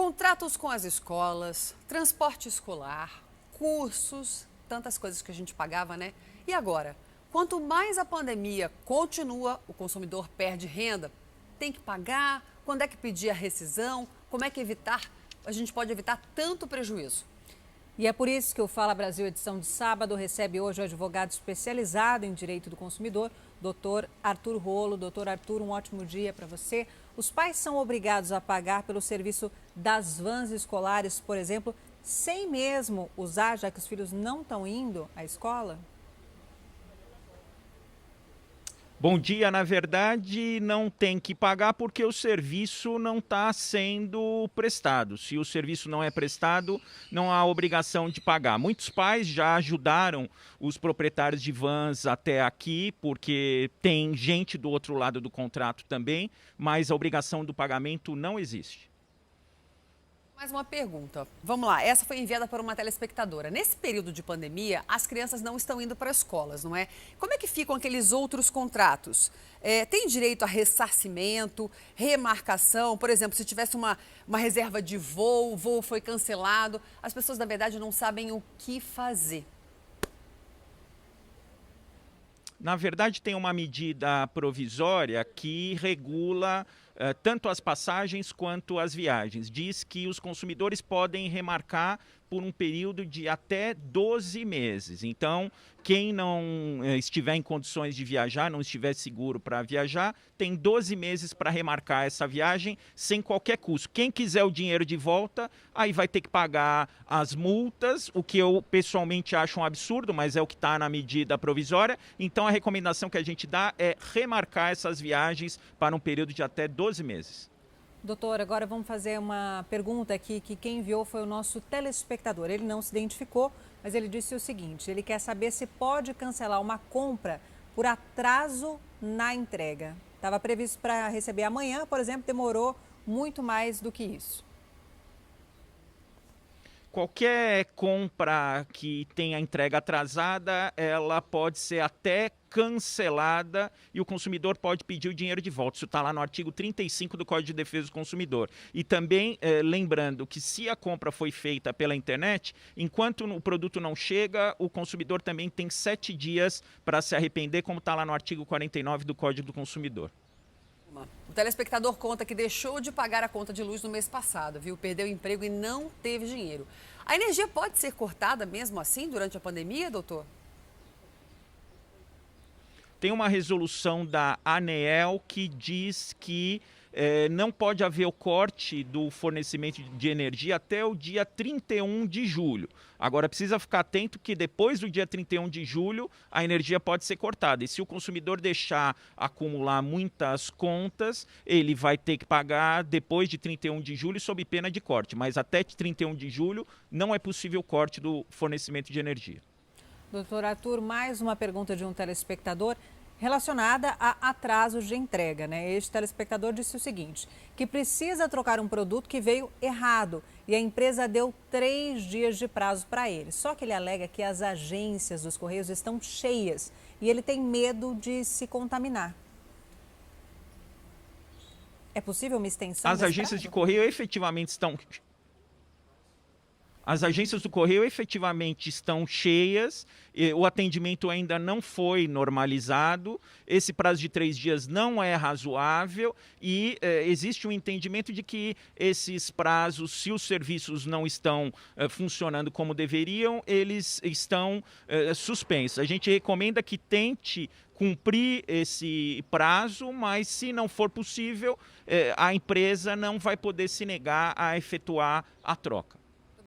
Contratos com as escolas, transporte escolar, cursos, tantas coisas que a gente pagava, né? E agora? Quanto mais a pandemia continua, o consumidor perde renda. Tem que pagar? Quando é que pedir a rescisão? Como é que a gente pode evitar tanto prejuízo? E é por isso que o Fala Brasil, edição de sábado, recebe hoje o advogado especializado em direito do consumidor, doutor Arthur Rolo. Doutor Arthur, um ótimo dia para você. Os pais são obrigados a pagar pelo serviço das vans escolares, por exemplo, sem mesmo usar, já que os filhos não estão indo à escola? Bom dia, na verdade não tem que pagar porque o serviço não está sendo prestado. Se o serviço não é prestado, não há obrigação de pagar. Muitos pais já ajudaram os proprietários de vans até aqui, porque tem gente do outro lado do contrato também, mas a obrigação do pagamento não existe. Mais uma pergunta. Vamos lá, essa foi enviada por uma telespectadora. Nesse período de pandemia, as crianças não estão indo para escolas, não é? Como é que ficam aqueles outros contratos? Tem direito a ressarcimento, remarcação? Por exemplo, se tivesse uma reserva de voo, o voo foi cancelado, as pessoas, na verdade, não sabem o que fazer. Na verdade, tem uma medida provisória que regula tanto as passagens quanto as viagens. Diz que os consumidores podem remarcar por um período de até 12 meses. Então, quem não estiver em condições de viajar, não estiver seguro para viajar, tem 12 meses para remarcar essa viagem sem qualquer custo. Quem quiser o dinheiro de volta, aí vai ter que pagar as multas, o que eu pessoalmente acho um absurdo, mas é o que está na medida provisória. Então, a recomendação que a gente dá é remarcar essas viagens para um período de até 12 meses. Doutor, agora vamos fazer uma pergunta aqui que quem enviou foi o nosso telespectador. Ele não se identificou, mas ele disse o seguinte: ele quer saber se pode cancelar uma compra por atraso na entrega. Estava previsto para receber amanhã, por exemplo, demorou muito mais do que isso. Qualquer compra que tenha entrega atrasada, ela pode ser até cancelada e o consumidor pode pedir o dinheiro de volta. Isso está lá no artigo 35 do Código de Defesa do Consumidor. E também lembrando que se a compra foi feita pela internet, enquanto o produto não chega, o consumidor também tem 7 dias para se arrepender, como está lá no artigo 49 do Código do Consumidor. O telespectador conta que deixou de pagar a conta de luz no mês passado, viu? Perdeu o emprego e não teve dinheiro. A energia pode ser cortada mesmo assim durante a pandemia, doutor? Tem uma resolução da ANEEL que diz que não pode haver o corte do fornecimento de energia até o dia 31 de julho. Agora, precisa ficar atento que depois do dia 31 de julho, a energia pode ser cortada. E se o consumidor deixar acumular muitas contas, ele vai ter que pagar depois de 31 de julho sob pena de corte. Mas até 31 de julho não é possível o corte do fornecimento de energia. Doutor Arthur, mais uma pergunta de um telespectador relacionada a atrasos de entrega, né? Este telespectador disse o seguinte, que precisa trocar um produto que veio errado e a empresa deu 3 dias de prazo para ele. Só que ele alega que as agências dos Correios estão cheias e ele tem medo de se contaminar. É possível uma extensão As desse agências prazo? de correio efetivamente estão... As agências do correio efetivamente estão cheias, o atendimento ainda não foi normalizado, esse prazo de 3 dias não é razoável e existe um entendimento de que esses prazos, se os serviços não estão funcionando como deveriam, eles estão suspensos. A gente recomenda que tente cumprir esse prazo, mas se não for possível, a empresa não vai poder se negar a efetuar a troca.